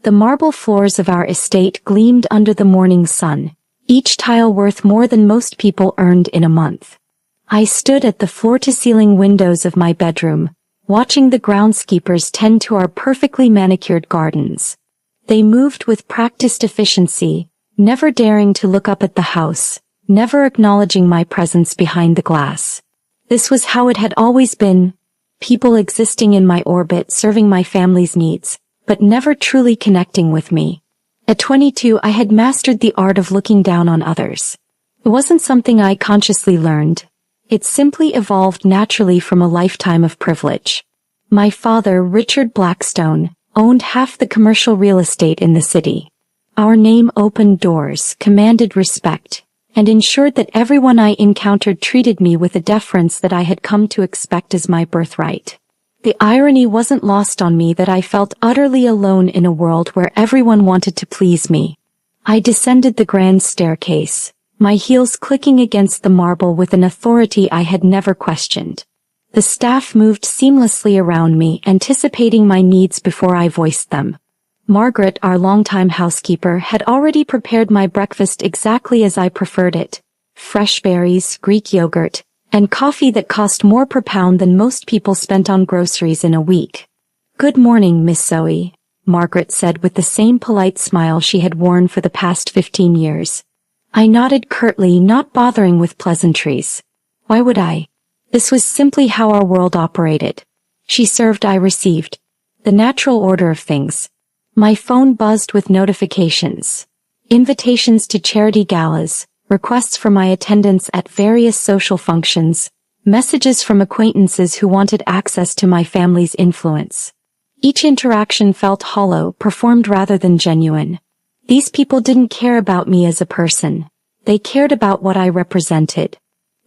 The marble floors of our estate gleamed under the morning sun, each tile worth more than most people earned in a month. I stood at the floor-to-ceiling windows of my bedroom, watching the groundskeepers tend to our perfectly manicured gardens. They moved with practiced efficiency, never daring to look up at the house, never acknowledging my presence behind the glass. This was how it had always been, people existing in my orbit serving my family's needs, but never truly connecting with me. At 22 I had mastered the art of looking down on others. It wasn't something I consciously learned. It simply evolved naturally from a lifetime of privilege. My father, Richard Blackstone, owned half the commercial real estate in the city. Our name opened doors, commanded respect, and ensured that everyone I encountered treated me with a deference that I had come to expect as my birthright. The irony wasn't lost on me that I felt utterly alone in a world where everyone wanted to please me. I descended the grand staircase, my heels clicking against the marble with an authority I had never questioned. The staff moved seamlessly around me, anticipating my needs before I voiced them. Margaret, our longtime housekeeper, had already prepared my breakfast exactly as I preferred it. Fresh berries, Greek yogurt, and coffee that cost more per pound than most people spent on groceries in a week. "Good morning, Miss Zoe," Margaret said with the same polite smile she had worn for the past 15 years. I nodded curtly, not bothering with pleasantries. Why would I? This was simply how our world operated. She served, I received. The natural order of things. My phone buzzed with notifications. Invitations to charity galas, requests for my attendance at various social functions, messages from acquaintances who wanted access to my family's influence. Each interaction felt hollow, performed rather than genuine. These people didn't care about me as a person. They cared about what I represented.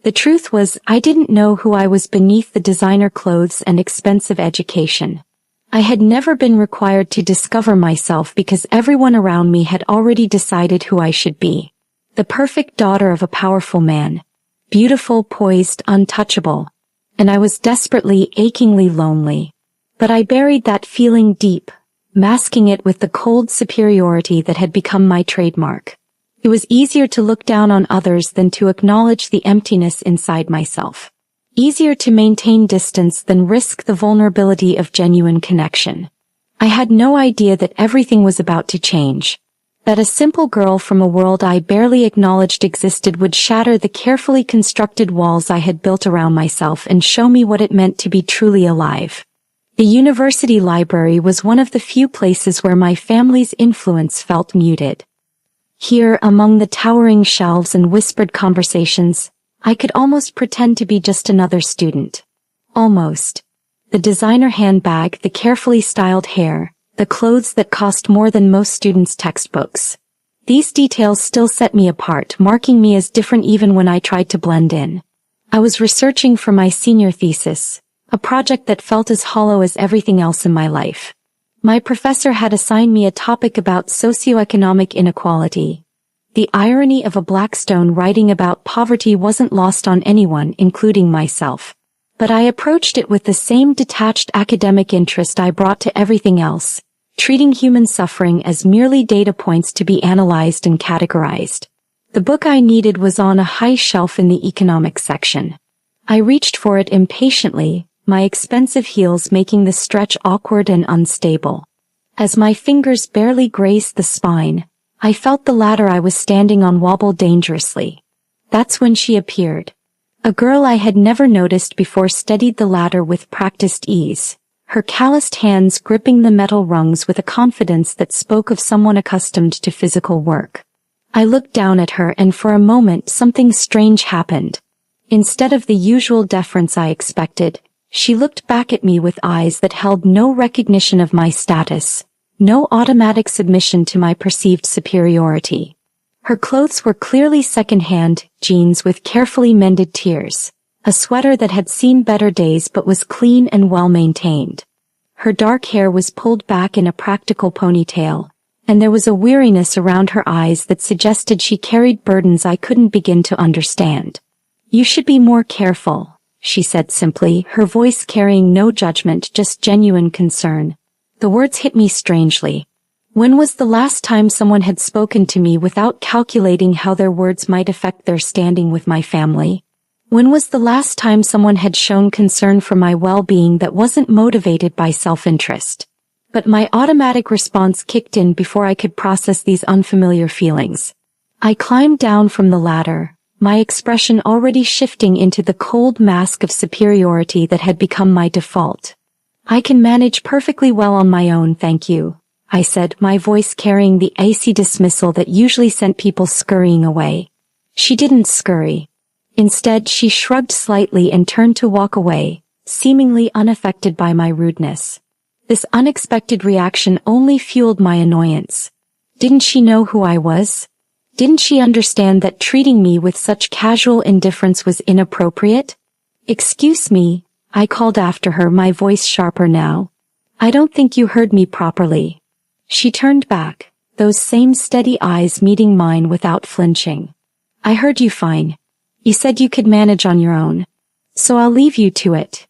The truth was, I didn't know who I was beneath the designer clothes and expensive education. I had never been required to discover myself because everyone around me had already decided who I should be. The perfect daughter of a powerful man. Beautiful, poised, untouchable. And I was desperately, achingly lonely. But I buried that feeling deep, masking it with the cold superiority that had become my trademark. It was easier to look down on others than to acknowledge the emptiness inside myself. Easier to maintain distance than risk the vulnerability of genuine connection. I had no idea that everything was about to change. That a simple girl from a world I barely acknowledged existed would shatter the carefully constructed walls I had built around myself and show me what it meant to be truly alive. The university library was one of the few places where my family's influence felt muted. Here, among the towering shelves and whispered conversations, I could almost pretend to be just another student. Almost. The designer handbag, the carefully styled hair, the clothes that cost more than most students' textbooks. These details still set me apart, marking me as different even when I tried to blend in. I was researching for my senior thesis, a project that felt as hollow as everything else in my life. My professor had assigned me a topic about socioeconomic inequality. The irony of a Blackstone writing about poverty wasn't lost on anyone, including myself. But I approached it with the same detached academic interest I brought to everything else, treating human suffering as merely data points to be analyzed and categorized. The book I needed was on a high shelf in the economics section. I reached for it impatiently, my expensive heels making the stretch awkward and unstable. As my fingers barely grazed the spine, I felt the ladder I was standing on wobble dangerously. That's when she appeared. A girl I had never noticed before steadied the ladder with practiced ease, her calloused hands gripping the metal rungs with a confidence that spoke of someone accustomed to physical work. I looked down at her and for a moment something strange happened. Instead of the usual deference I expected, she looked back at me with eyes that held no recognition of my status, no automatic submission to my perceived superiority. Her clothes were clearly second-hand, jeans with carefully mended tears, a sweater that had seen better days but was clean and well-maintained. Her dark hair was pulled back in a practical ponytail, and there was a weariness around her eyes that suggested she carried burdens I couldn't begin to understand. "You should be more careful," she said simply, her voice carrying no judgment, just genuine concern. The words hit me strangely. When was the last time someone had spoken to me without calculating how their words might affect their standing with my family? When was the last time someone had shown concern for my well-being that wasn't motivated by self-interest? But my automatic response kicked in before I could process these unfamiliar feelings. I climbed down from the ladder, my expression already shifting into the cold mask of superiority that had become my default. "I can manage perfectly well on my own, thank you," I said, my voice carrying the icy dismissal that usually sent people scurrying away. She didn't scurry. Instead, she shrugged slightly and turned to walk away, seemingly unaffected by my rudeness. This unexpected reaction only fueled my annoyance. Didn't she know who I was? Didn't she understand that treating me with such casual indifference was inappropriate? "Excuse me," I called after her, my voice sharper now. "I don't think you heard me properly." She turned back, those same steady eyes meeting mine without flinching. "I heard you fine. You said you could manage on your own. So I'll leave you to it."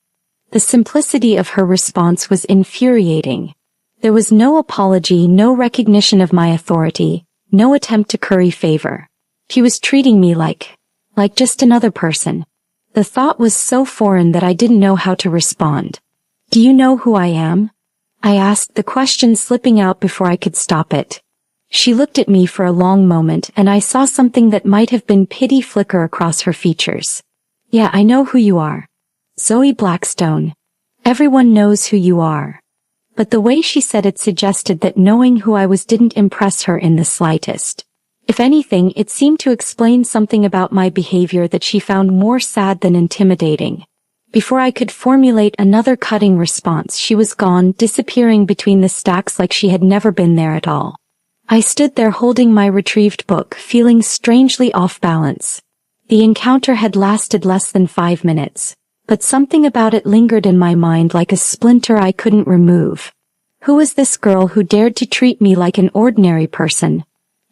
The simplicity of her response was infuriating. There was no apology, no recognition of my authority, no attempt to curry favor. She was treating me like just another person. The thought was so foreign that I didn't know how to respond. "Do you know who I am?" I asked, the question slipping out before I could stop it. She looked at me for a long moment, and I saw something that might have been pity flicker across her features. "Yeah, I know who you are. Zoe Blackstone. Everyone knows who you are." But the way she said it suggested that knowing who I was didn't impress her in the slightest. If anything, it seemed to explain something about my behavior that she found more sad than intimidating. Before I could formulate another cutting response, she was gone, disappearing between the stacks like she had never been there at all. I stood there holding my retrieved book, feeling strangely off balance. The encounter had lasted less than 5 minutes, but something about it lingered in my mind like a splinter I couldn't remove. Who was this girl who dared to treat me like an ordinary person?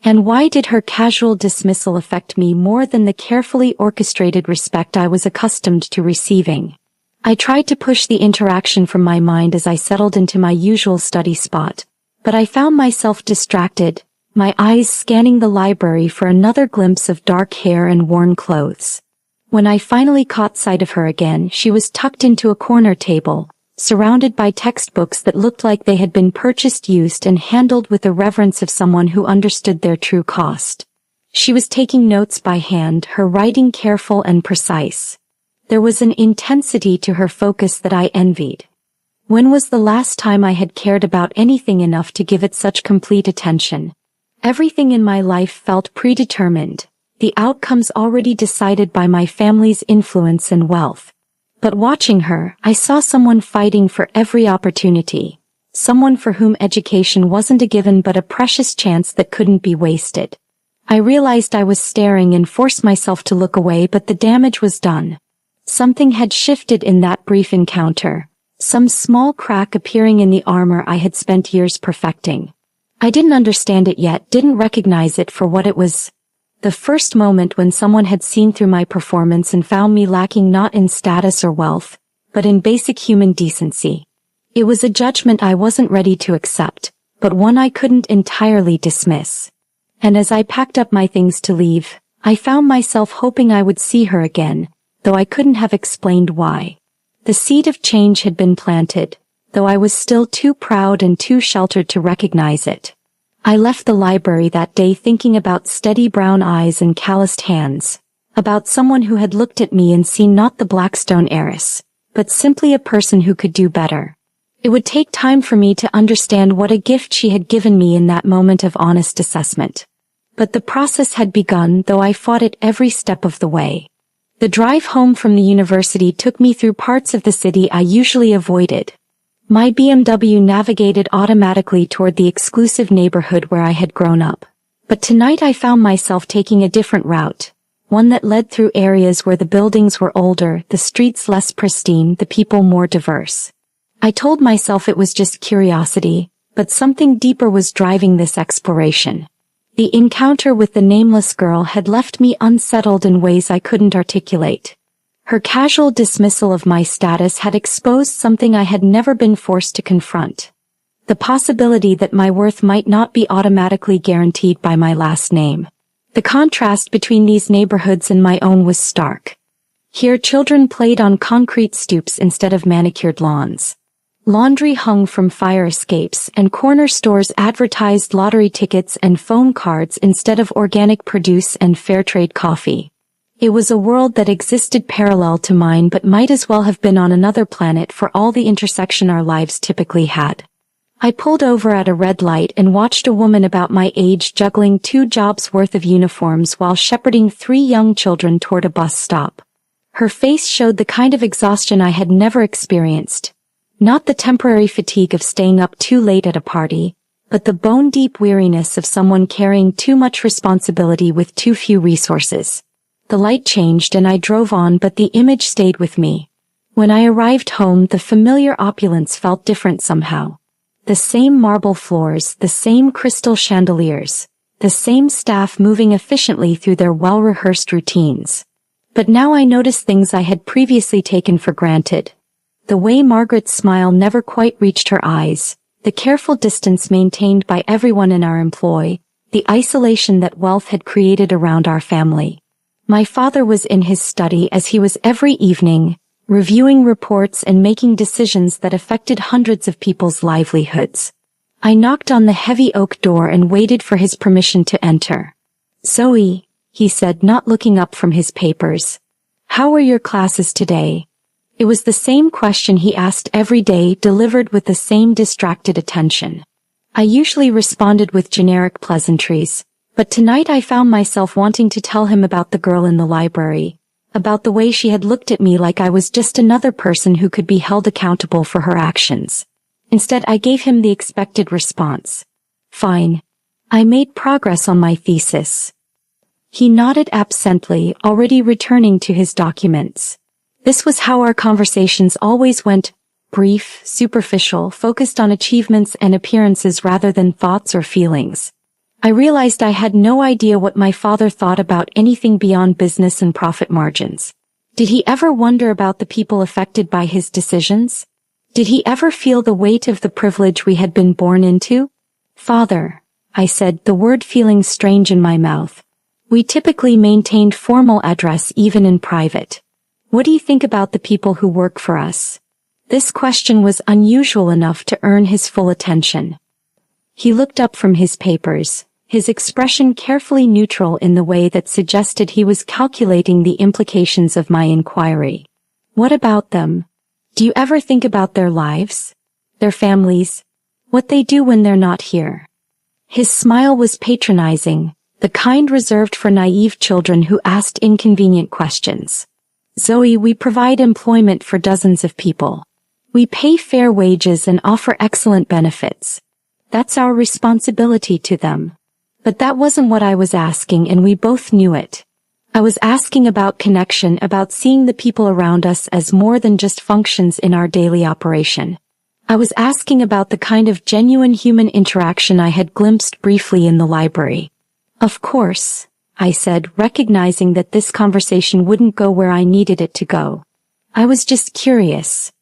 And why did her casual dismissal affect me more than the carefully orchestrated respect I was accustomed to receiving? I tried to push the interaction from my mind as I settled into my usual study spot, but I found myself distracted, my eyes scanning the library for another glimpse of dark hair and worn clothes. When I finally caught sight of her again, she was tucked into a corner table, surrounded by textbooks that looked like they had been purchased used and handled with the reverence of someone who understood their true cost. She was taking notes by hand, her writing careful and precise. There was an intensity to her focus that I envied. When was the last time I had cared about anything enough to give it such complete attention? Everything in my life felt predetermined, the outcomes already decided by my family's influence and wealth. But watching her, I saw someone fighting for every opportunity, someone for whom education wasn't a given but a precious chance that couldn't be wasted. I realized I was staring and forced myself to look away, but the damage was done. Something had shifted in that brief encounter, some small crack appearing in the armor I had spent years perfecting. I didn't understand it yet, didn't recognize it for what it was. The first moment when someone had seen through my performance and found me lacking not in status or wealth, but in basic human decency. It was a judgment I wasn't ready to accept, but one I couldn't entirely dismiss. And as I packed up my things to leave, I found myself hoping I would see her again, though I couldn't have explained why. The seed of change had been planted, though I was still too proud and too sheltered to recognize it. I left the library that day thinking about steady brown eyes and calloused hands, about someone who had looked at me and seen not the Blackstone heiress, but simply a person who could do better. It would take time for me to understand what a gift she had given me in that moment of honest assessment. But the process had begun, though I fought it every step of the way. The drive home from the university took me through parts of the city I usually avoided. My BMW navigated automatically toward the exclusive neighborhood where I had grown up. But tonight I found myself taking a different route, one that led through areas where the buildings were older, the streets less pristine, the people more diverse. I told myself it was just curiosity, but something deeper was driving this exploration. The encounter with the nameless girl had left me unsettled in ways I couldn't articulate. Her casual dismissal of my status had exposed something I had never been forced to confront. The possibility that my worth might not be automatically guaranteed by my last name. The contrast between these neighborhoods and my own was stark. Here children played on concrete stoops instead of manicured lawns. Laundry hung from fire escapes and corner stores advertised lottery tickets and phone cards instead of organic produce and fair trade coffee. It was a world that existed parallel to mine but might as well have been on another planet for all the intersection our lives typically had. I pulled over at a red light and watched a woman about my age juggling 2 jobs worth of uniforms while shepherding 3 young children toward a bus stop. Her face showed the kind of exhaustion I had never experienced. Not the temporary fatigue of staying up too late at a party, but the bone-deep weariness of someone carrying too much responsibility with too few resources. The light changed and I drove on, but the image stayed with me. When I arrived home, the familiar opulence felt different somehow. The same marble floors, the same crystal chandeliers, the same staff moving efficiently through their well-rehearsed routines. But now I noticed things I had previously taken for granted. The way Margaret's smile never quite reached her eyes, the careful distance maintained by everyone in our employ, the isolation that wealth had created around our family. My father was in his study as he was every evening, reviewing reports and making decisions that affected hundreds of people's livelihoods. I knocked on the heavy oak door and waited for his permission to enter. "Zoe," he said, not looking up from his papers. "How were your classes today?" It was the same question he asked every day, delivered with the same distracted attention. I usually responded with generic pleasantries, but tonight I found myself wanting to tell him about the girl in the library, about the way she had looked at me like I was just another person who could be held accountable for her actions. Instead, I gave him the expected response. "Fine. I made progress on my thesis." He nodded absently, already returning to his documents. This was how our conversations always went, brief, superficial, focused on achievements and appearances rather than thoughts or feelings. I realized I had no idea what my father thought about anything beyond business and profit margins. Did he ever wonder about the people affected by his decisions? Did he ever feel the weight of the privilege we had been born into? "Father," I said, the word feeling strange in my mouth. We typically maintained formal address even in private. "What do you think about the people who work for us?" This question was unusual enough to earn his full attention. He looked up from his papers, his expression carefully neutral in the way that suggested he was calculating the implications of my inquiry. "What about them? Do you ever think about their lives? Their families? What they do when they're not here?" His smile was patronizing, the kind reserved for naive children who asked inconvenient questions. "Zoe, we provide employment for dozens of people. We pay fair wages and offer excellent benefits. That's our responsibility to them." But that wasn't what I was asking, and we both knew it. I was asking about connection, about seeing the people around us as more than just functions in our daily operation. I was asking about the kind of genuine human interaction I had glimpsed briefly in the library. "Of course," I said, recognizing that this conversation wouldn't go where I needed it to go. "I was just curious."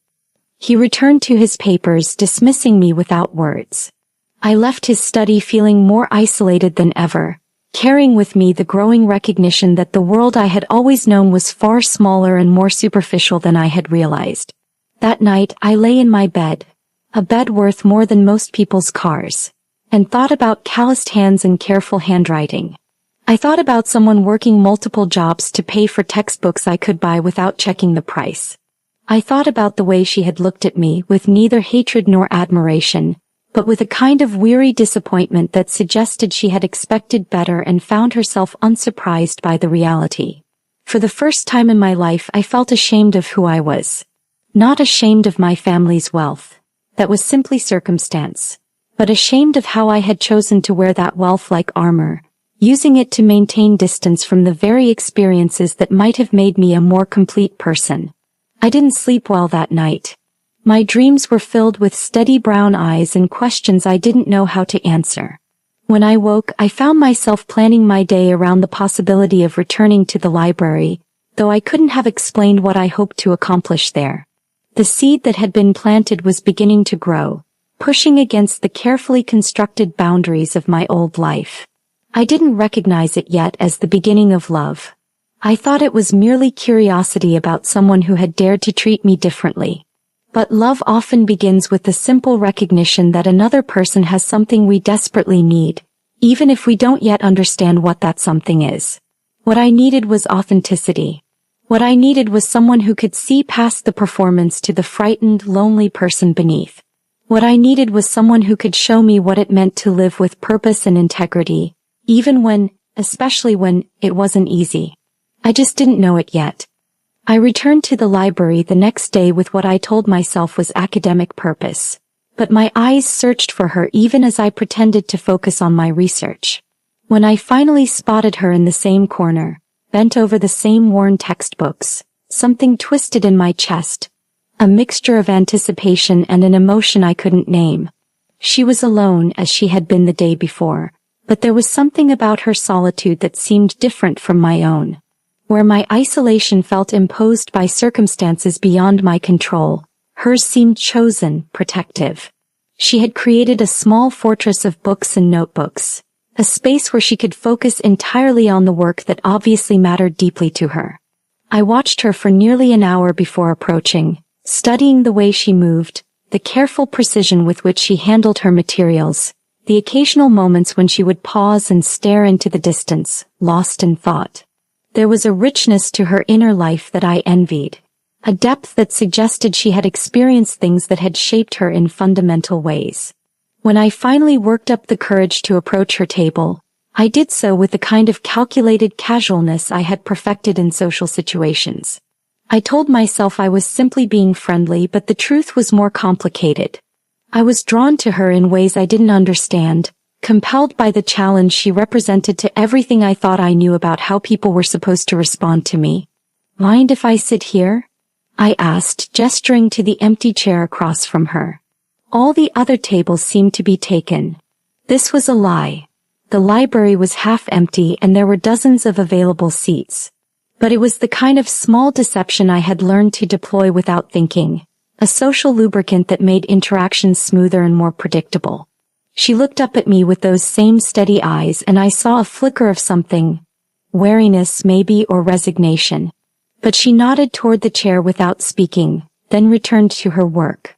He returned to his papers, dismissing me without words. I left his study feeling more isolated than ever, carrying with me the growing recognition that the world I had always known was far smaller and more superficial than I had realized. That night, I lay in my bed, a bed worth more than most people's cars, and thought about calloused hands and careful handwriting. I thought about someone working multiple jobs to pay for textbooks I could buy without checking the price. I thought about the way she had looked at me with neither hatred nor admiration, but with a kind of weary disappointment that suggested she had expected better and found herself unsurprised by the reality. For the first time in my life, I felt ashamed of who I was. Not ashamed of my family's wealth. That was simply circumstance. But ashamed of how I had chosen to wear that wealth like armor, using it to maintain distance from the very experiences that might have made me a more complete person. I didn't sleep well that night. My dreams were filled with steady brown eyes and questions I didn't know how to answer. When I woke, I found myself planning my day around the possibility of returning to the library, though I couldn't have explained what I hoped to accomplish there. The seed that had been planted was beginning to grow, pushing against the carefully constructed boundaries of my old life. I didn't recognize it yet as the beginning of love. I thought it was merely curiosity about someone who had dared to treat me differently. But love often begins with the simple recognition that another person has something we desperately need, even if we don't yet understand what that something is. What I needed was authenticity. What I needed was someone who could see past the performance to the frightened, lonely person beneath. What I needed was someone who could show me what it meant to live with purpose and integrity, even when, especially when, it wasn't easy. I just didn't know it yet. I returned to the library the next day with what I told myself was academic purpose. But my eyes searched for her even as I pretended to focus on my research. When I finally spotted her in the same corner, bent over the same worn textbooks, something twisted in my chest, a mixture of anticipation and an emotion I couldn't name. She was alone as she had been the day before, but there was something about her solitude that seemed different from my own. Where my isolation felt imposed by circumstances beyond my control, hers seemed chosen, protective. She had created a small fortress of books and notebooks, a space where she could focus entirely on the work that obviously mattered deeply to her. I watched her for nearly an hour before approaching, studying the way she moved, the careful precision with which she handled her materials, the occasional moments when she would pause and stare into the distance, lost in thought. There was a richness to her inner life that I envied, a depth that suggested she had experienced things that had shaped her in fundamental ways. When I finally worked up the courage to approach her table, I did so with the kind of calculated casualness I had perfected in social situations. I told myself I was simply being friendly, but the truth was more complicated. I was drawn to her in ways I didn't understand, compelled by the challenge she represented to everything I thought I knew about how people were supposed to respond to me. "Mind if I sit here?" I asked, gesturing to the empty chair across from her. All the other tables seemed to be taken. This was a lie. The library was half empty and there were dozens of available seats. But it was the kind of small deception I had learned to deploy without thinking, a social lubricant that made interactions smoother and more predictable. She looked up at me with those same steady eyes and I saw a flicker of something, wariness maybe or resignation. But she nodded toward the chair without speaking, then returned to her work.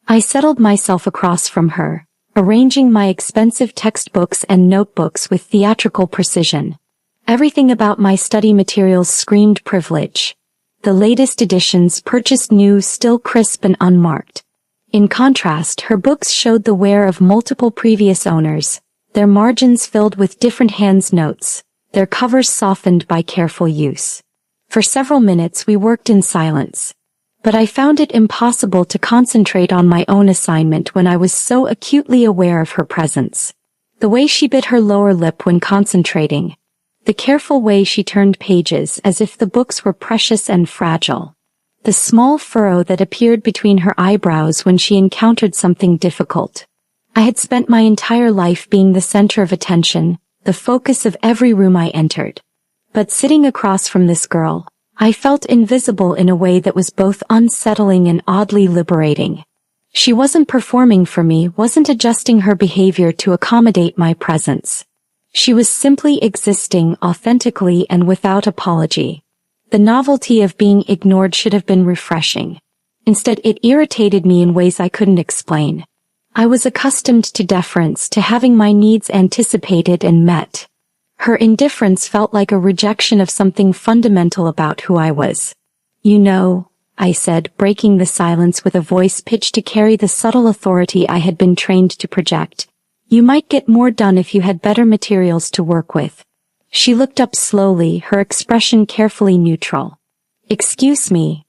I settled myself across from her, arranging my expensive textbooks and notebooks with theatrical precision. Everything about my study materials screamed privilege. The latest editions purchased new, still crisp and unmarked. In contrast, her books showed the wear of multiple previous owners, their margins filled with different hands' notes, their covers softened by careful use. For several minutes we worked in silence. But I found it impossible to concentrate on my own assignment when I was so acutely aware of her presence. The way she bit her lower lip when concentrating. The careful way she turned pages as if the books were precious and fragile. The small furrow that appeared between her eyebrows when she encountered something difficult. I had spent my entire life being the center of attention, the focus of every room I entered. But sitting across from this girl, I felt invisible in a way that was both unsettling and oddly liberating. She wasn't performing for me, wasn't adjusting her behavior to accommodate my presence. She was simply existing authentically and without apology. The novelty of being ignored should have been refreshing. Instead, it irritated me in ways I couldn't explain. I was accustomed to deference, to having my needs anticipated and met. Her indifference felt like a rejection of something fundamental about who I was. "You know," I said, breaking the silence with a voice pitched to carry the subtle authority I had been trained to project, "you might get more done if you had better materials to work with." She looked up slowly, her expression carefully neutral. "Excuse me."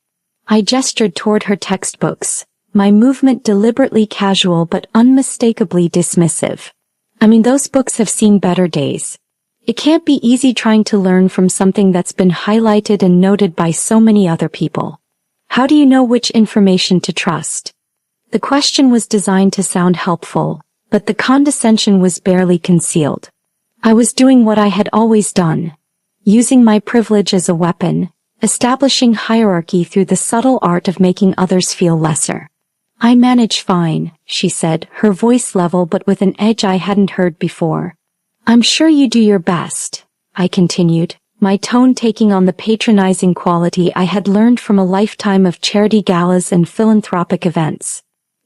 I gestured toward her textbooks, my movement deliberately casual but unmistakably dismissive. "I mean, those books have seen better days. It can't be easy trying to learn from something that's been highlighted and noted by so many other people. How do you know which information to trust?" The question was designed to sound helpful, but the condescension was barely concealed. I was doing what I had always done, using my privilege as a weapon, establishing hierarchy through the subtle art of making others feel lesser. I manage fine, she said, her voice level but with an edge I hadn't heard before. I'm sure you do your best, I continued, my tone taking on the patronizing quality I had learned from a lifetime of charity galas and philanthropic events.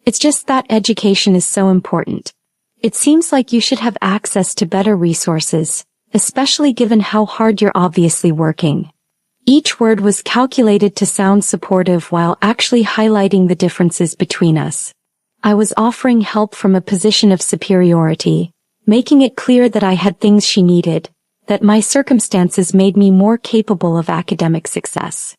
It's just that education is so important. It seems like you should have access to better resources, especially given how hard you're obviously working. Each word was calculated to sound supportive while actually highlighting the differences between us. I was offering help from a position of superiority, making it clear that I had things she needed, that my circumstances made me more capable of academic success.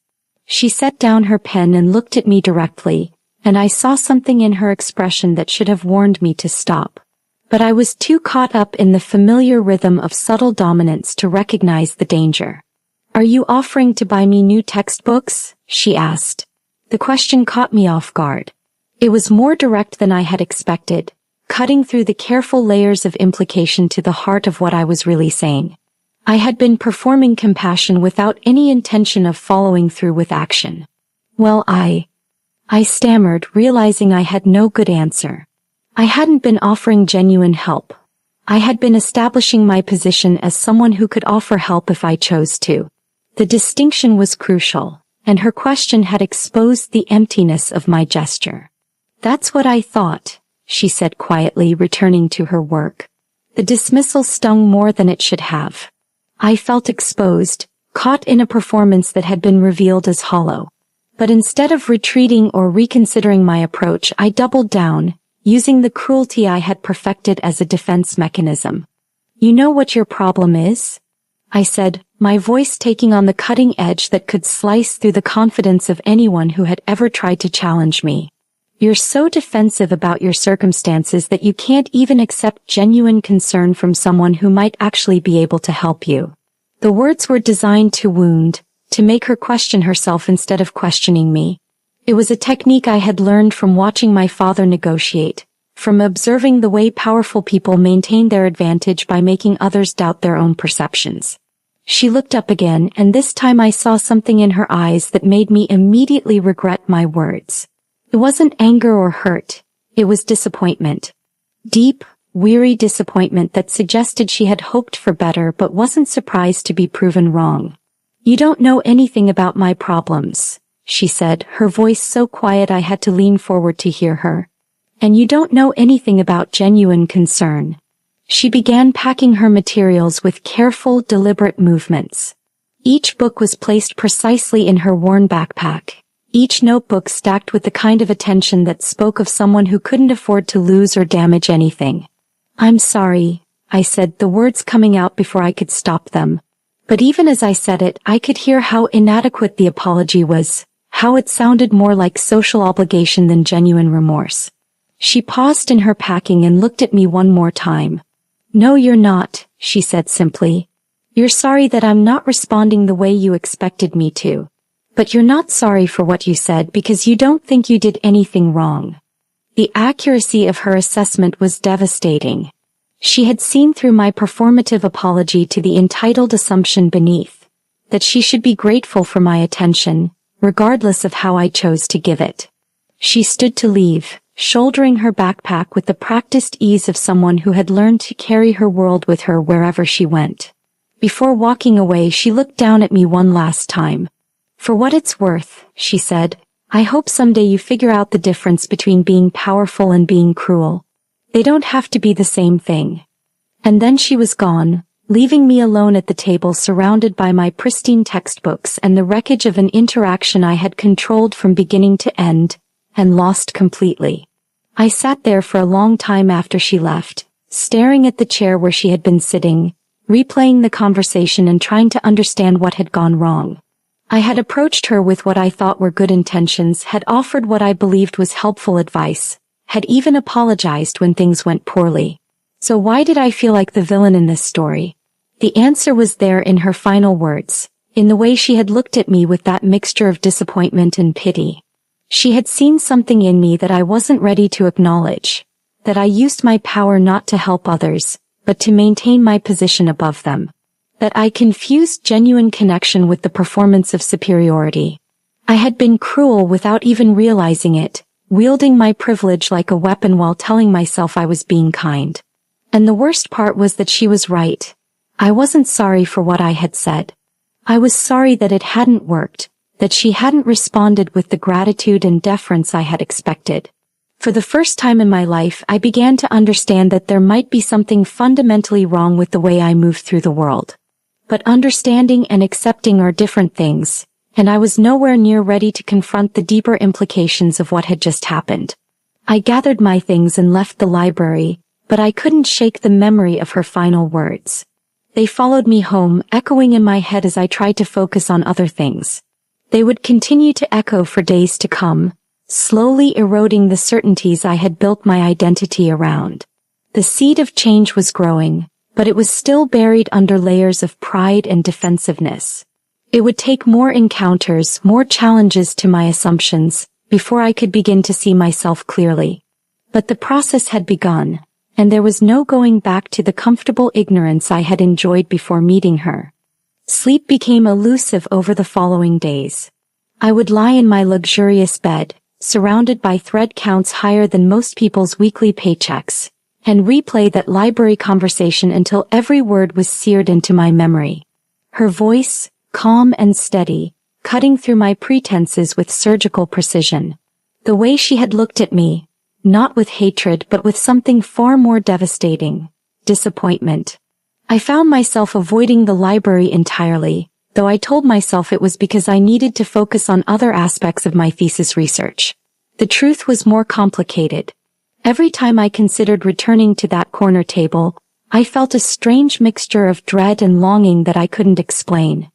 She set down her pen and looked at me directly, and I saw something in her expression that should have warned me to stop. But I was too caught up in the familiar rhythm of subtle dominance to recognize the danger. Are you offering to buy me new textbooks? She asked. The question caught me off guard. It was more direct than I had expected, cutting through the careful layers of implication to the heart of what I was really saying. I had been performing compassion without any intention of following through with action. Well, I stammered, realizing I had no good answer. I hadn't been offering genuine help. I had been establishing my position as someone who could offer help if I chose to. The distinction was crucial, and her question had exposed the emptiness of my gesture. That's what I thought, she said quietly, returning to her work. The dismissal stung more than it should have. I felt exposed, caught in a performance that had been revealed as hollow. But instead of retreating or reconsidering my approach, I doubled down, using the cruelty I had perfected as a defense mechanism. You know what your problem is? I said, my voice taking on the cutting edge that could slice through the confidence of anyone who had ever tried to challenge me. You're so defensive about your circumstances that you can't even accept genuine concern from someone who might actually be able to help you. The words were designed to wound, to make her question herself instead of questioning me. It was a technique I had learned from watching my father negotiate, from observing the way powerful people maintain their advantage by making others doubt their own perceptions. She looked up again, and this time I saw something in her eyes that made me immediately regret my words. It wasn't anger or hurt, it was disappointment. Deep, weary disappointment that suggested she had hoped for better but wasn't surprised to be proven wrong. You don't know anything about my problems, she said, her voice so quiet I had to lean forward to hear her. And you don't know anything about genuine concern. She began packing her materials with careful, deliberate movements. Each book was placed precisely in her worn backpack, each notebook stacked with the kind of attention that spoke of someone who couldn't afford to lose or damage anything. I'm sorry, I said, the words coming out before I could stop them. But even as I said it, I could hear how inadequate the apology was, how it sounded more like social obligation than genuine remorse. She paused in her packing and looked at me one more time. No, you're not, she said simply. You're sorry that I'm not responding the way you expected me to. But you're not sorry for what you said because you don't think you did anything wrong. The accuracy of her assessment was devastating. She had seen through my performative apology to the entitled assumption beneath, that she should be grateful for my attention, regardless of how I chose to give it. She stood to leave, shouldering her backpack with the practiced ease of someone who had learned to carry her world with her wherever she went. Before walking away, she looked down at me one last time. For what it's worth, she said, I hope someday you figure out the difference between being powerful and being cruel. They don't have to be the same thing. And then she was gone, leaving me alone at the table surrounded by my pristine textbooks and the wreckage of an interaction I had controlled from beginning to end, and lost completely. I sat there for a long time after she left, staring at the chair where she had been sitting, replaying the conversation and trying to understand what had gone wrong. I had approached her with what I thought were good intentions, had offered what I believed was helpful advice, had even apologized when things went poorly. So why did I feel like the villain in this story? The answer was there in her final words, in the way she had looked at me with that mixture of disappointment and pity. She had seen something in me that I wasn't ready to acknowledge, that I used my power not to help others, but to maintain my position above them. That I confused genuine connection with the performance of superiority. I had been cruel without even realizing it, wielding my privilege like a weapon while telling myself I was being kind. And the worst part was that she was right. I wasn't sorry for what I had said. I was sorry that it hadn't worked, that she hadn't responded with the gratitude and deference I had expected. For the first time in my life, I began to understand that there might be something fundamentally wrong with the way I moved through the world. But understanding and accepting are different things, and I was nowhere near ready to confront the deeper implications of what had just happened. I gathered my things and left the library, but I couldn't shake the memory of her final words. They followed me home, echoing in my head as I tried to focus on other things. They would continue to echo for days to come, slowly eroding the certainties I had built my identity around. The seed of change was growing, but it was still buried under layers of pride and defensiveness. It would take more encounters, more challenges to my assumptions, before I could begin to see myself clearly. But the process had begun, and there was no going back to the comfortable ignorance I had enjoyed before meeting her. Sleep became elusive over the following days. I would lie in my luxurious bed, surrounded by thread counts higher than most people's weekly paychecks, and replay that library conversation until every word was seared into my memory. Her voice, calm and steady, cutting through my pretenses with surgical precision. The way she had looked at me, not with hatred but with something far more devastating, disappointment. I found myself avoiding the library entirely, though I told myself it was because I needed to focus on other aspects of my thesis research. The truth was more complicated. Every time I considered returning to that corner table, I felt a strange mixture of dread and longing that I couldn't explain.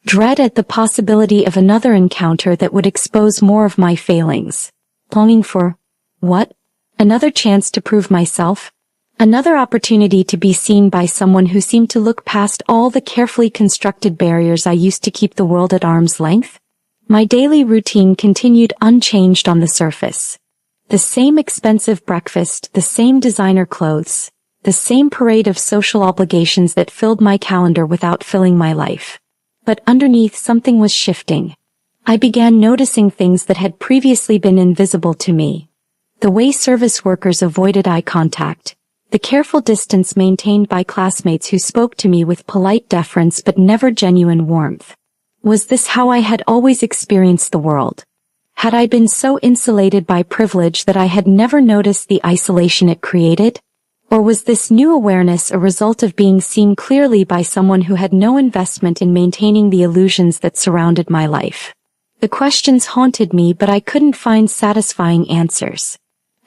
Dread at the possibility of another encounter that would expose more of my failings. Longing for, what? Another chance to prove myself? Another opportunity to be seen by someone who seemed to look past all the carefully constructed barriers I used to keep the world at arm's length? My daily routine continued unchanged on the surface. The same expensive breakfast, the same designer clothes, the same parade of social obligations that filled my calendar without filling my life. But underneath something was shifting. I began noticing things that had previously been invisible to me. The way service workers avoided eye contact, the careful distance maintained by classmates who spoke to me with polite deference but never genuine warmth. Was this how I had always experienced the world? Had I been so insulated by privilege that I had never noticed the isolation it created? Or was this new awareness a result of being seen clearly by someone who had no investment in maintaining the illusions that surrounded my life? The questions haunted me, but I couldn't find satisfying answers.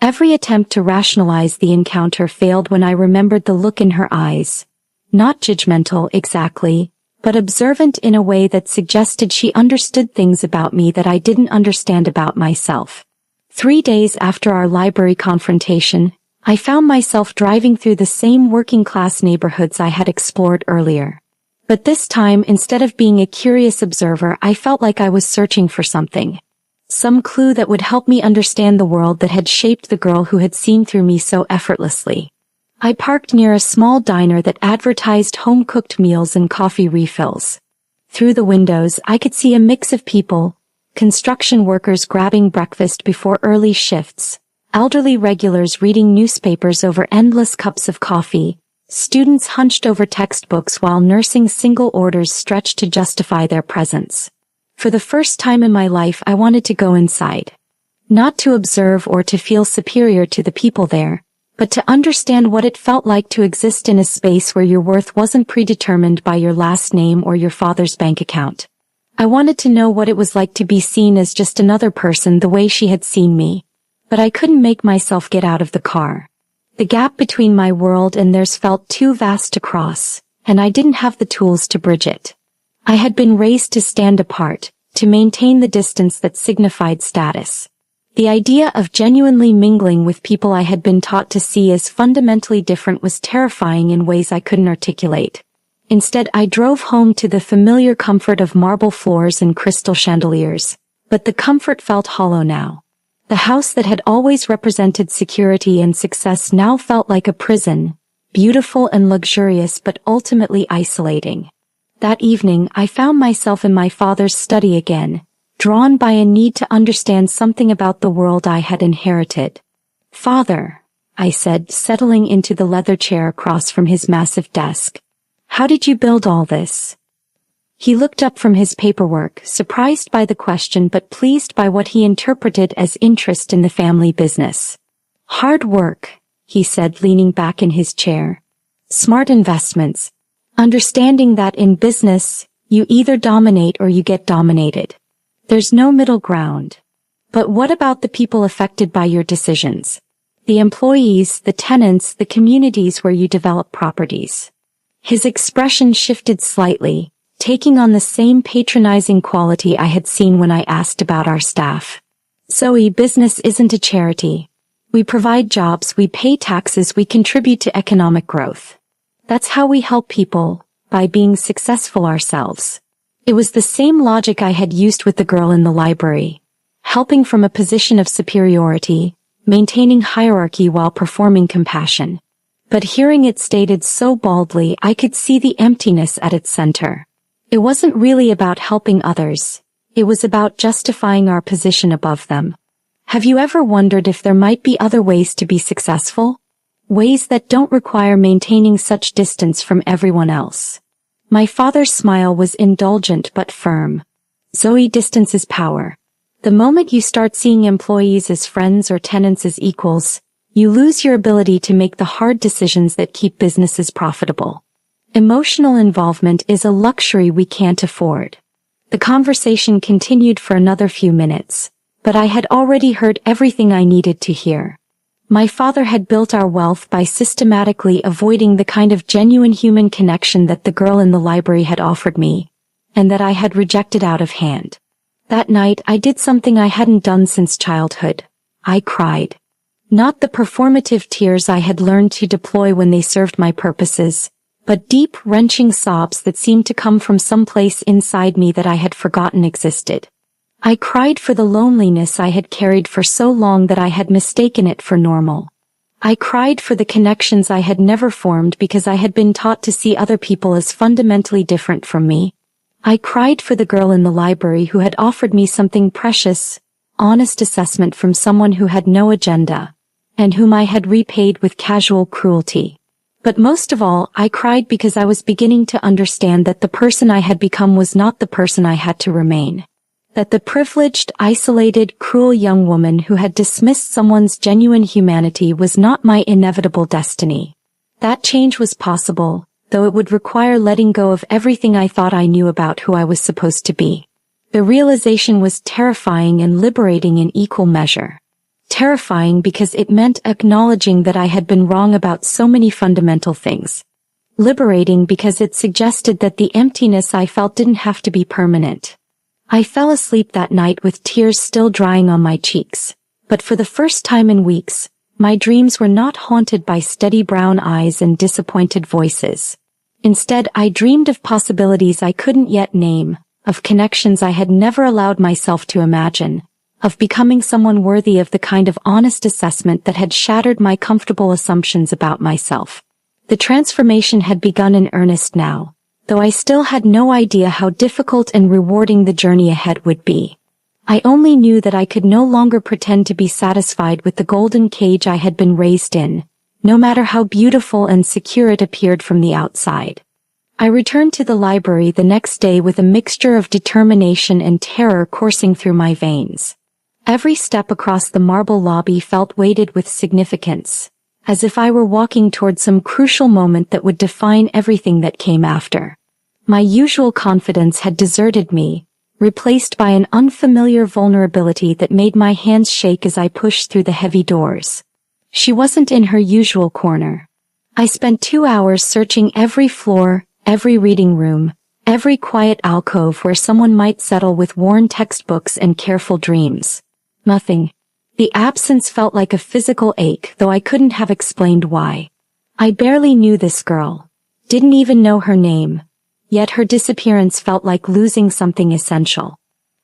Every attempt to rationalize the encounter failed when I remembered the look in her eyes. Not judgmental exactly, but observant in a way that suggested she understood things about me that I didn't understand about myself. 3 days after our library confrontation, I found myself driving through the same working-class neighborhoods I had explored earlier. But this time, instead of being a curious observer, I felt like I was searching for something. Some clue that would help me understand the world that had shaped the girl who had seen through me so effortlessly. I parked near a small diner that advertised home-cooked meals and coffee refills. Through the windows, I could see a mix of people, construction workers grabbing breakfast before early shifts, elderly regulars reading newspapers over endless cups of coffee, students hunched over textbooks while nursing single orders stretched to justify their presence. For the first time in my life, I wanted to go inside. Not to observe or to feel superior to the people there, but to understand what it felt like to exist in a space where your worth wasn't predetermined by your last name or your father's bank account. I wanted to know what it was like to be seen as just another person the way she had seen me. But I couldn't make myself get out of the car. The gap between my world and theirs felt too vast to cross, and I didn't have the tools to bridge it. I had been raised to stand apart, to maintain the distance that signified status. The idea of genuinely mingling with people I had been taught to see as fundamentally different was terrifying in ways I couldn't articulate. Instead, I drove home to the familiar comfort of marble floors and crystal chandeliers, but the comfort felt hollow now. The house that had always represented security and success now felt like a prison, beautiful and luxurious but ultimately isolating. That evening, I found myself in my father's study again, drawn by a need to understand something about the world I had inherited. "Father," I said, settling into the leather chair across from his massive desk. "How did you build all this?" He looked up from his paperwork, surprised by the question but pleased by what he interpreted as interest in the family business. "Hard work," he said, leaning back in his chair. "Smart investments. Understanding that in business, you either dominate or you get dominated. There's no middle ground. But what about the people affected by your decisions? The employees, the tenants, the communities where you develop properties?" His expression shifted slightly, taking on the same patronizing quality I had seen when I asked about our staff. "Zoe, business isn't a charity. We provide jobs, we pay taxes, we contribute to economic growth. That's how we help people, by being successful ourselves." It was the same logic I had used with the girl in the library, helping from a position of superiority, maintaining hierarchy while performing compassion. But hearing it stated so baldly, I could see the emptiness at its center. It wasn't really about helping others. It was about justifying our position above them. Have you ever wondered if there might be other ways to be successful? Ways that don't require maintaining such distance from everyone else? My father's smile was indulgent but firm. "Zoe, distance is power. The moment you start seeing employees as friends or tenants as equals, you lose your ability to make the hard decisions that keep businesses profitable. Emotional involvement is a luxury we can't afford." The conversation continued for another few minutes, but I had already heard everything I needed to hear. My father had built our wealth by systematically avoiding the kind of genuine human connection that the girl in the library had offered me, and that I had rejected out of hand. That night I did something I hadn't done since childhood. I cried. Not the performative tears I had learned to deploy when they served my purposes, but deep, wrenching sobs that seemed to come from some place inside me that I had forgotten existed. I cried for the loneliness I had carried for so long that I had mistaken it for normal. I cried for the connections I had never formed because I had been taught to see other people as fundamentally different from me. I cried for the girl in the library who had offered me something precious, honest assessment from someone who had no agenda, and whom I had repaid with casual cruelty. But most of all, I cried because I was beginning to understand that the person I had become was not the person I had to remain. That the privileged, isolated, cruel young woman who had dismissed someone's genuine humanity was not my inevitable destiny. That change was possible, though it would require letting go of everything I thought I knew about who I was supposed to be. The realization was terrifying and liberating in equal measure. Terrifying because it meant acknowledging that I had been wrong about so many fundamental things. Liberating because it suggested that the emptiness I felt didn't have to be permanent. I fell asleep that night with tears still drying on my cheeks, but for the first time in weeks, my dreams were not haunted by steady brown eyes and disappointed voices. Instead, I dreamed of possibilities I couldn't yet name, of connections I had never allowed myself to imagine, of becoming someone worthy of the kind of honest assessment that had shattered my comfortable assumptions about myself. The transformation had begun in earnest now, though I still had no idea how difficult and rewarding the journey ahead would be. I only knew that I could no longer pretend to be satisfied with the golden cage I had been raised in, no matter how beautiful and secure it appeared from the outside. I returned to the library the next day with a mixture of determination and terror coursing through my veins. Every step across the marble lobby felt weighted with significance, as if I were walking toward some crucial moment that would define everything that came after. My usual confidence had deserted me, replaced by an unfamiliar vulnerability that made my hands shake as I pushed through the heavy doors. She wasn't in her usual corner. I spent 2 hours searching every floor, every reading room, every quiet alcove where someone might settle with worn textbooks and careful dreams. Nothing. The absence felt like a physical ache, though I couldn't have explained why. I barely knew this girl. Didn't even know her name. Yet her disappearance felt like losing something essential.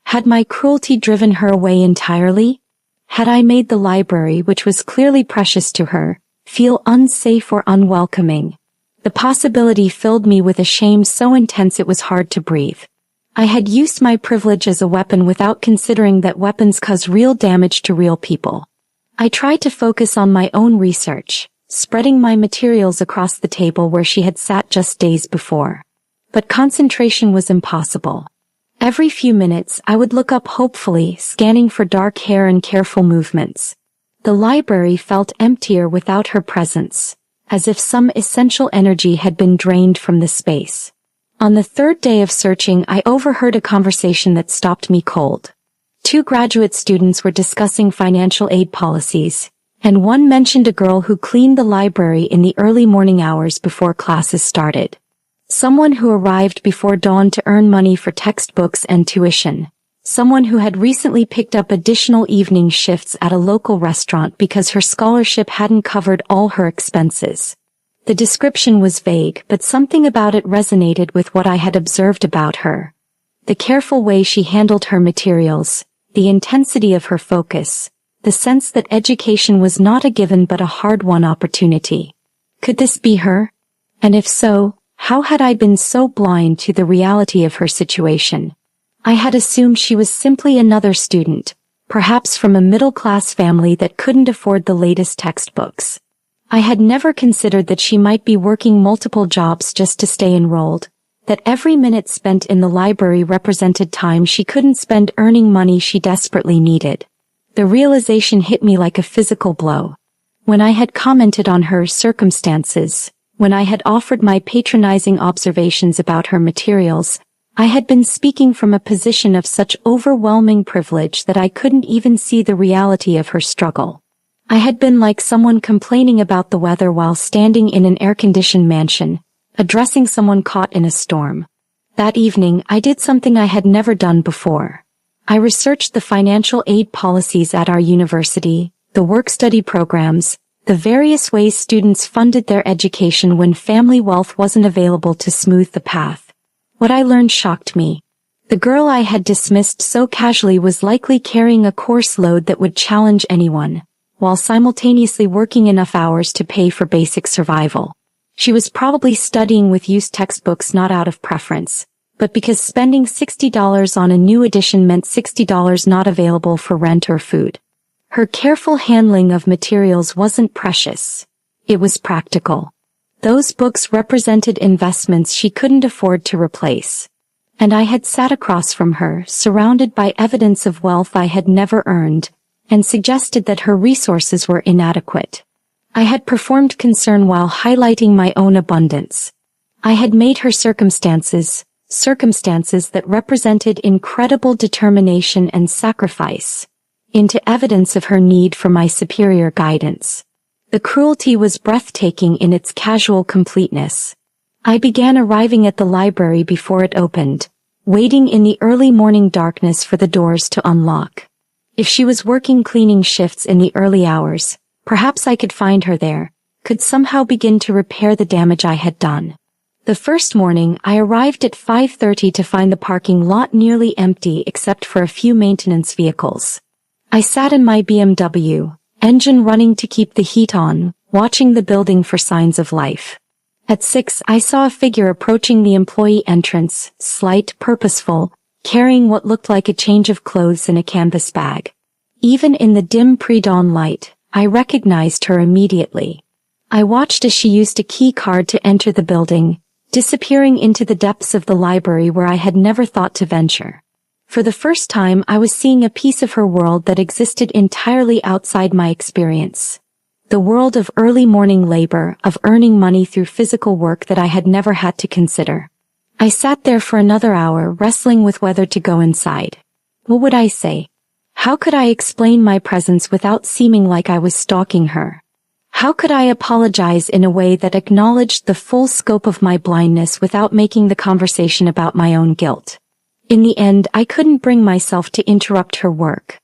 Had my cruelty driven her away entirely? Had I made the library, which was clearly precious to her, feel unsafe or unwelcoming? The possibility filled me with a shame so intense it was hard to breathe. I had used my privilege as a weapon without considering that weapons cause real damage to real people. I tried to focus on my own research, spreading my materials across the table where she had sat just days before. But concentration was impossible. Every few minutes I would look up hopefully, scanning for dark hair and careful movements. The library felt emptier without her presence, as if some essential energy had been drained from the space. On the third day of searching, I overheard a conversation that stopped me cold. Two graduate students were discussing financial aid policies, and one mentioned a girl who cleaned the library in the early morning hours before classes started. Someone who arrived before dawn to earn money for textbooks and tuition. Someone who had recently picked up additional evening shifts at a local restaurant because her scholarship hadn't covered all her expenses. The description was vague, but something about it resonated with what I had observed about her. The careful way she handled her materials, the intensity of her focus, the sense that education was not a given but a hard-won opportunity. Could this be her? And if so, how had I been so blind to the reality of her situation? I had assumed she was simply another student, perhaps from a middle-class family that couldn't afford the latest textbooks. I had never considered that she might be working multiple jobs just to stay enrolled, that every minute spent in the library represented time she couldn't spend earning money she desperately needed. The realization hit me like a physical blow. When I had commented on her circumstances, when I had offered my patronizing observations about her materials, I had been speaking from a position of such overwhelming privilege that I couldn't even see the reality of her struggle. I had been like someone complaining about the weather while standing in an air-conditioned mansion, addressing someone caught in a storm. That evening, I did something I had never done before. I researched the financial aid policies at our university, the work-study programs, the various ways students funded their education when family wealth wasn't available to smooth the path. What I learned shocked me. The girl I had dismissed so casually was likely carrying a course load that would challenge anyone, while simultaneously working enough hours to pay for basic survival. She was probably studying with used textbooks not out of preference, but because spending $60 on a new edition meant $60 not available for rent or food. Her careful handling of materials wasn't precious. It was practical. Those books represented investments she couldn't afford to replace. And I had sat across from her, surrounded by evidence of wealth I had never earned, and suggested that her resources were inadequate. I had performed concern while highlighting my own abundance. I had made her circumstances that represented incredible determination and sacrifice, into evidence of her need for my superior guidance. The cruelty was breathtaking in its casual completeness. I began arriving at the library before it opened, waiting in the early morning darkness for the doors to unlock. If she was working cleaning shifts in the early hours, perhaps I could find her there, could somehow begin to repair the damage I had done. The first morning, I arrived at 5:30 to find the parking lot nearly empty except for a few maintenance vehicles. I sat in my BMW, engine running to keep the heat on, watching the building for signs of life. At 6, I saw a figure approaching the employee entrance, slight, purposeful, carrying what looked like a change of clothes in a canvas bag. Even in the dim pre-dawn light, I recognized her immediately. I watched as she used a key card to enter the building, disappearing into the depths of the library where I had never thought to venture. For the first time, I was seeing a piece of her world that existed entirely outside my experience. The world of early morning labor, of earning money through physical work that I had never had to consider. I sat there for another hour, wrestling with whether to go inside. What would I say? How could I explain my presence without seeming like I was stalking her? How could I apologize in a way that acknowledged the full scope of my blindness without making the conversation about my own guilt? In the end, I couldn't bring myself to interrupt her work.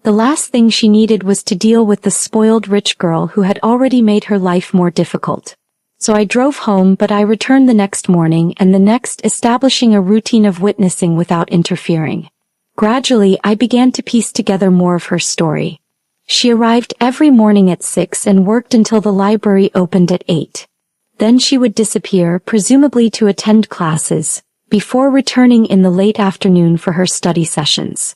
The last thing she needed was to deal with the spoiled rich girl who had already made her life more difficult. So I drove home, but I returned the next morning and the next, establishing a routine of witnessing without interfering. Gradually, I began to piece together more of her story. She arrived every morning at 6 and worked until the library opened at 8. Then she would disappear, presumably to attend classes, before returning in the late afternoon for her study sessions.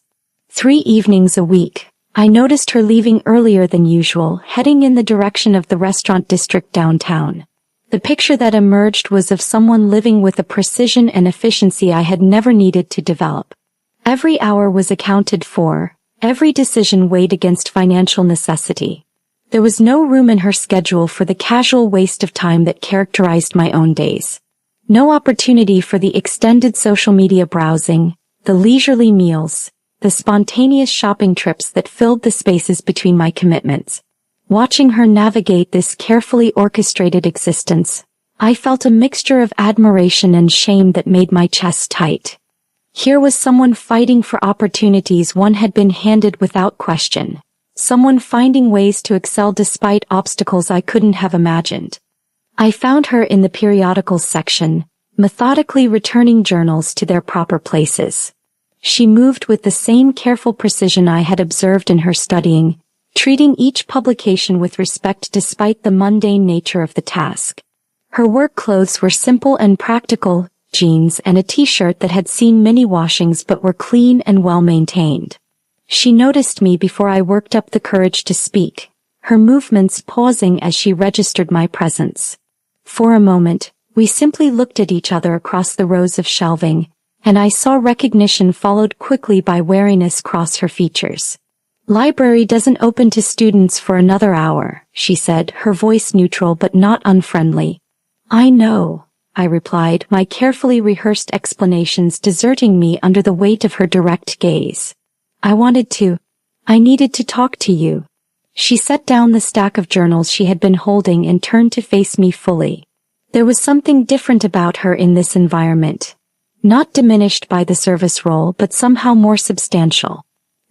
3 evenings a week, I noticed her leaving earlier than usual, heading in the direction of the restaurant district downtown. The picture that emerged was of someone living with a precision and efficiency I had never needed to develop. Every hour was accounted for, every decision weighed against financial necessity. There was no room in her schedule for the casual waste of time that characterized my own days. No opportunity for the extended social media browsing, the leisurely meals, the spontaneous shopping trips that filled the spaces between my commitments. Watching her navigate this carefully orchestrated existence, I felt a mixture of admiration and shame that made my chest tight. Here was someone fighting for opportunities one had been handed without question. Someone finding ways to excel despite obstacles I couldn't have imagined. I found her in the periodicals section, methodically returning journals to their proper places. She moved with the same careful precision I had observed in her studying, treating each publication with respect despite the mundane nature of the task. Her work clothes were simple and practical, jeans and a t-shirt that had seen many washings but were clean and well-maintained. She noticed me before I worked up the courage to speak, her movements pausing as she registered my presence. For a moment, we simply looked at each other across the rows of shelving, and I saw recognition followed quickly by wariness cross her features. "Library doesn't open to students for another hour," she said, her voice neutral but not unfriendly. "I know," I replied, my carefully rehearsed explanations deserting me under the weight of her direct gaze. I needed to talk to you." She set down the stack of journals she had been holding and turned to face me fully. There was something different about her in this environment. Not diminished by the service role but somehow more substantial.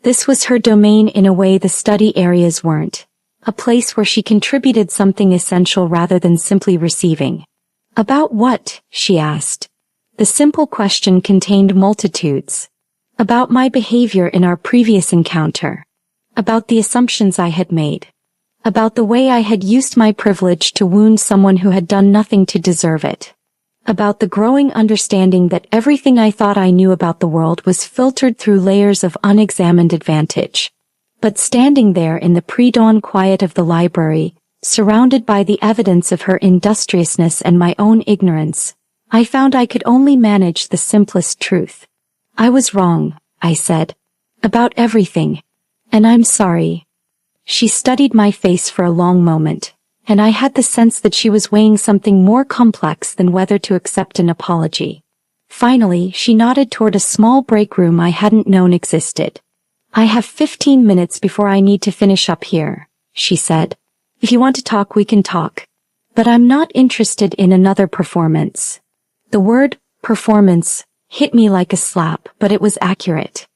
This was her domain in a way the study areas weren't. A place where she contributed something essential rather than simply receiving. "About what?" she asked. The simple question contained multitudes. About my behavior in our previous encounter. About the assumptions I had made. About the way I had used my privilege to wound someone who had done nothing to deserve it. About the growing understanding that everything I thought I knew about the world was filtered through layers of unexamined advantage. But standing there in the pre-dawn quiet of the library, surrounded by the evidence of her industriousness and my own ignorance, I found I could only manage the simplest truth. "I was wrong," I said. "About everything. And I'm sorry." She studied my face for a long moment, and I had the sense that she was weighing something more complex than whether to accept an apology. Finally, she nodded toward a small break room I hadn't known existed. "I have 15 minutes before I need to finish up here," she said. "If you want to talk, we can talk. But I'm not interested in another performance." The word performance hit me like a slap, but it was accurate.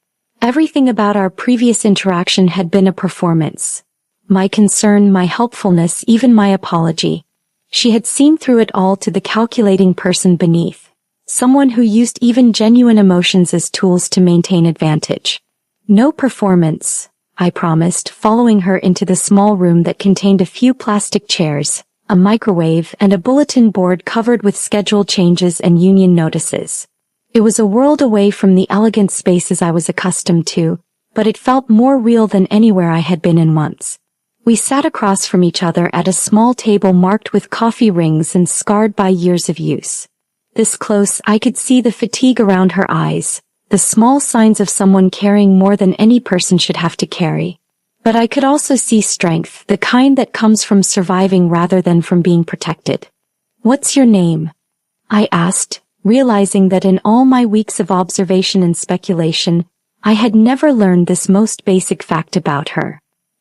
Everything about our previous interaction had been a performance. My concern, my helpfulness, even my apology. She had seen through it all to the calculating person beneath. Someone who used even genuine emotions as tools to maintain advantage. "No performance," I promised, following her into the small room that contained a few plastic chairs, a microwave, and a bulletin board covered with schedule changes and union notices. It was a world away from the elegant spaces I was accustomed to, but it felt more real than anywhere I had been in months. We sat across from each other at a small table marked with coffee rings and scarred by years of use. This close, I could see the fatigue around her eyes, the small signs of someone carrying more than any person should have to carry. But I could also see strength, the kind that comes from surviving rather than from being protected. "What's your name?" I asked, realizing that in all my weeks of observation and speculation, I had never learned this most basic fact about her.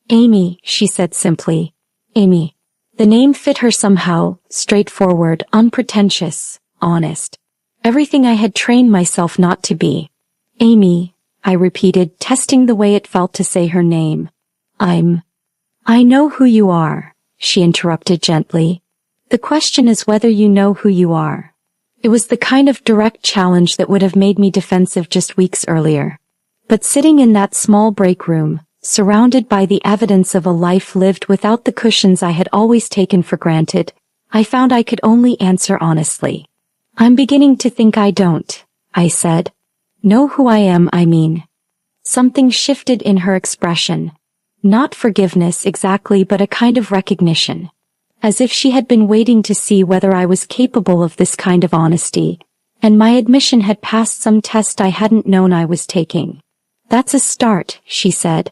"Amy," she said simply. "Amy." The name fit her somehow, straightforward, unpretentious, honest. Everything I had trained myself not to be. "Amy," I repeated, testing the way it felt to say her name. "I know who you are," she interrupted gently. "The question is whether you know who you are." It was the kind of direct challenge that would have made me defensive just weeks earlier. But sitting in that small break room, surrounded by the evidence of a life lived without the cushions I had always taken for granted, I found I could only answer honestly. "I'm beginning to think I don't." I said. Know who I am, I mean. Something shifted in her expression. Not forgiveness exactly, but a kind of recognition. As if she had been waiting to see whether I was capable of this kind of honesty, and my admission had passed some test I hadn't known I was taking. That's a start, she said.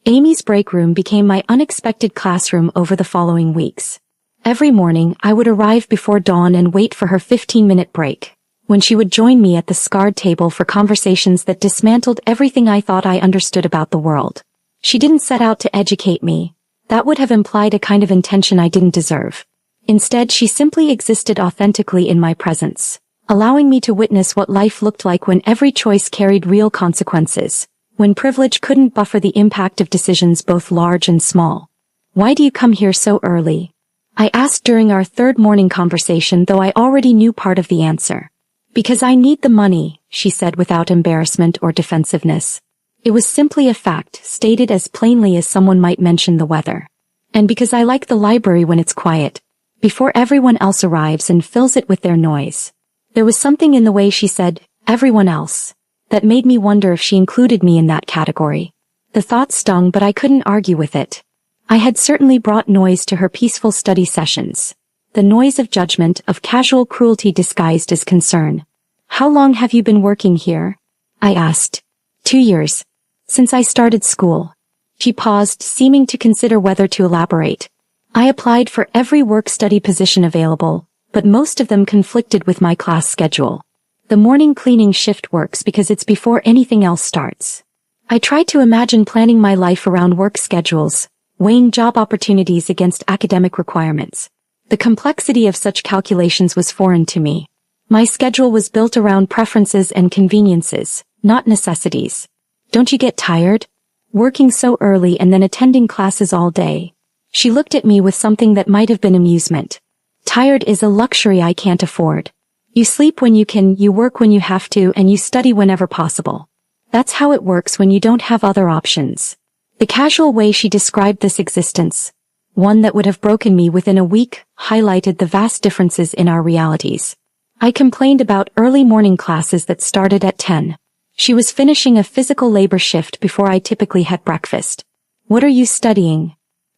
Amy's break room became my unexpected classroom over the following weeks. Every morning I would arrive before dawn and wait for her 15-minute break, when she would join me at the scarred table for conversations that dismantled everything I thought I understood about the world. She didn't set out to educate me. That would have implied a kind of intention I didn't deserve. Instead, she simply existed authentically in my presence, allowing me to witness what life looked like when every choice carried real consequences, when privilege couldn't buffer the impact of decisions both large and small. Why do you come here so early? I asked during our third morning conversation, though I already knew part of the answer. Because I need the money, she said without embarrassment or defensiveness. It was simply a fact, stated as plainly as someone might mention the weather. And because I like the library when it's quiet, before everyone else arrives and fills it with their noise. There was something in the way she said, everyone else, that made me wonder if she included me in that category. The thought stung, but I couldn't argue with it. I had certainly brought noise to her peaceful study sessions. The noise of judgment, of casual cruelty disguised as concern. How long have you been working here? I asked. 2 years. Since I started school. She paused, seeming to consider whether to elaborate. I applied for every work-study position available, but most of them conflicted with my class schedule. The morning cleaning shift works because it's before anything else starts. I tried to imagine planning my life around work schedules, weighing job opportunities against academic requirements. The complexity of such calculations was foreign to me. My schedule was built around preferences and conveniences, not necessities. Don't you get tired? Working so early and then attending classes all day. She looked at me with something that might have been amusement. Tired is a luxury I can't afford. You sleep when you can, you work when you have to, and you study whenever possible. That's how it works when you don't have other options. The casual way she described this existence, one that would have broken me within a week, highlighted the vast differences in our realities. I complained about early morning classes that started at 10. She was finishing a physical labor shift before I typically had breakfast. What are you studying?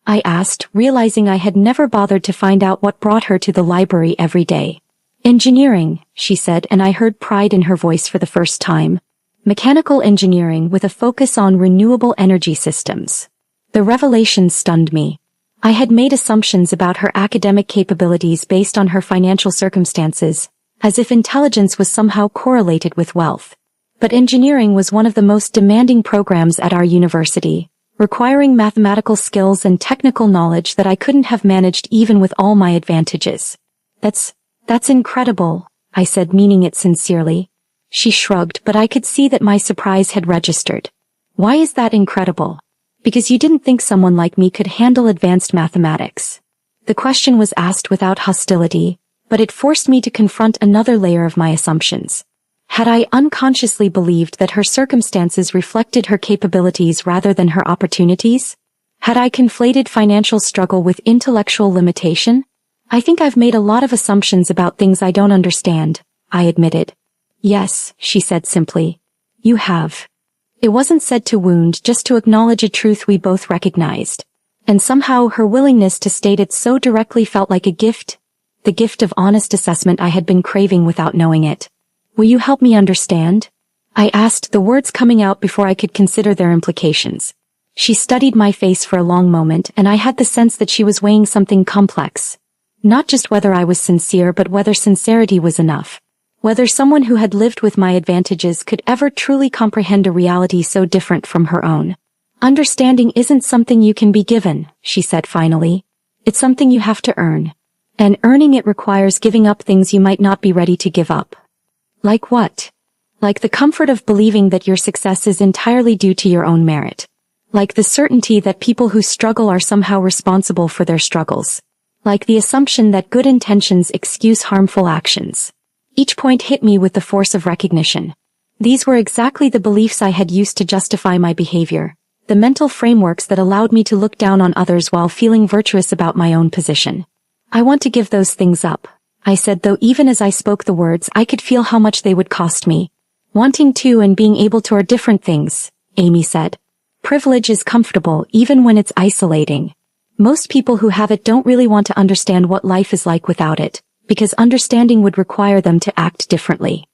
I asked, realizing I had never bothered to find out what brought her to the library every day. Engineering, she said, and I heard pride in her voice for the first time. Mechanical engineering with a focus on renewable energy systems. The revelation stunned me. I had made assumptions about her academic capabilities based on her financial circumstances, as if intelligence was somehow correlated with wealth. But engineering was one of the most demanding programs at our university, requiring mathematical skills and technical knowledge that I couldn't have managed even with all my advantages. That's incredible, I said, meaning it sincerely. She shrugged, but I could see that my surprise had registered. Why is that incredible? Because you didn't think someone like me could handle advanced mathematics. The question was asked without hostility, but it forced me to confront another layer of my assumptions. Had I unconsciously believed that her circumstances reflected her capabilities rather than her opportunities? Had I conflated financial struggle with intellectual limitation? I think I've made a lot of assumptions about things I don't understand, I admitted. Yes, she said simply. You have. It wasn't said to wound, just to acknowledge a truth we both recognized. And somehow her willingness to state it so directly felt like a gift, the gift of honest assessment I had been craving without knowing it. Will you help me understand? I asked, the words coming out before I could consider their implications. She studied my face for a long moment, and I had the sense that she was weighing something complex. Not just whether I was sincere, but whether sincerity was enough. Whether someone who had lived with my advantages could ever truly comprehend a reality so different from her own. Understanding isn't something you can be given, she said finally. It's something you have to earn. And earning it requires giving up things you might not be ready to give up. Like what? Like the comfort of believing that your success is entirely due to your own merit. Like the certainty that people who struggle are somehow responsible for their struggles. Like the assumption that good intentions excuse harmful actions. Each point hit me with the force of recognition. These were exactly the beliefs I had used to justify my behavior, the mental frameworks that allowed me to look down on others while feeling virtuous about my own position. I want to give those things up, I said, though even as I spoke the words I could feel how much they would cost me. Wanting to and being able to are different things, Amy said. Privilege is comfortable even when it's isolating. Most people who have it don't really want to understand what life is like without it, because understanding would require them to act differently.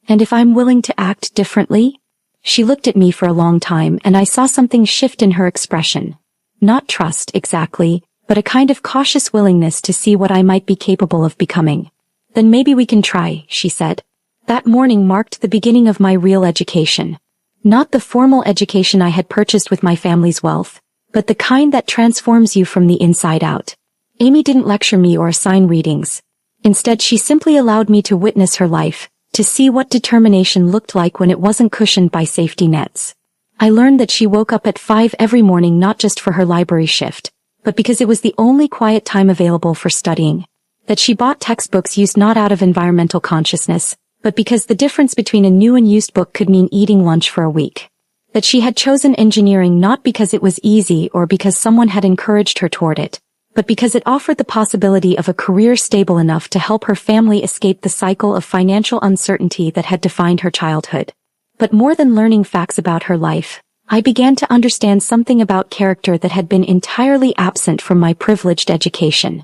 And if I'm willing to act differently? She looked at me for a long time and I saw something shift in her expression. Not trust, exactly, but a kind of cautious willingness to see what I might be capable of becoming. Then maybe we can try, she said. That morning marked the beginning of my real education. Not the formal education I had purchased with my family's wealth, but the kind that transforms you from the inside out. Amy didn't lecture me or assign readings. Instead, she simply allowed me to witness her life, to see what determination looked like when it wasn't cushioned by safety nets. I learned that she woke up at 5 every morning not just for her library shift, but because it was the only quiet time available for studying. That she bought textbooks used not out of environmental consciousness, but because the difference between a new and used book could mean eating lunch for a week. That she had chosen engineering not because it was easy or because someone had encouraged her toward it, but because it offered the possibility of a career stable enough to help her family escape the cycle of financial uncertainty that had defined her childhood. But more than learning facts about her life, I began to understand something about character that had been entirely absent from my privileged education.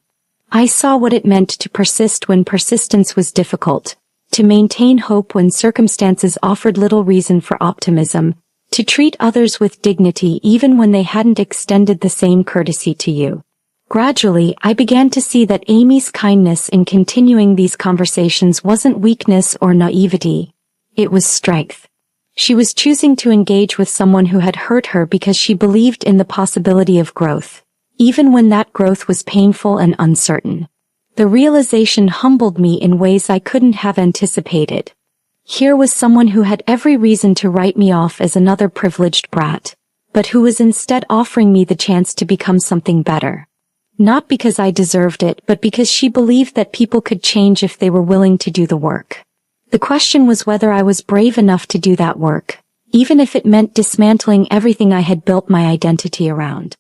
I saw what it meant to persist when persistence was difficult, to maintain hope when circumstances offered little reason for optimism, to treat others with dignity even when they hadn't extended the same courtesy to you. Gradually, I began to see that Amy's kindness in continuing these conversations wasn't weakness or naivety. It was strength. She was choosing to engage with someone who had hurt her because she believed in the possibility of growth, even when that growth was painful and uncertain. The realization humbled me in ways I couldn't have anticipated. Here was someone who had every reason to write me off as another privileged brat, but who was instead offering me the chance to become something better. Not because I deserved it, but because she believed that people could change if they were willing to do the work. The question was whether I was brave enough to do that work, even if it meant dismantling everything I had built my identity around.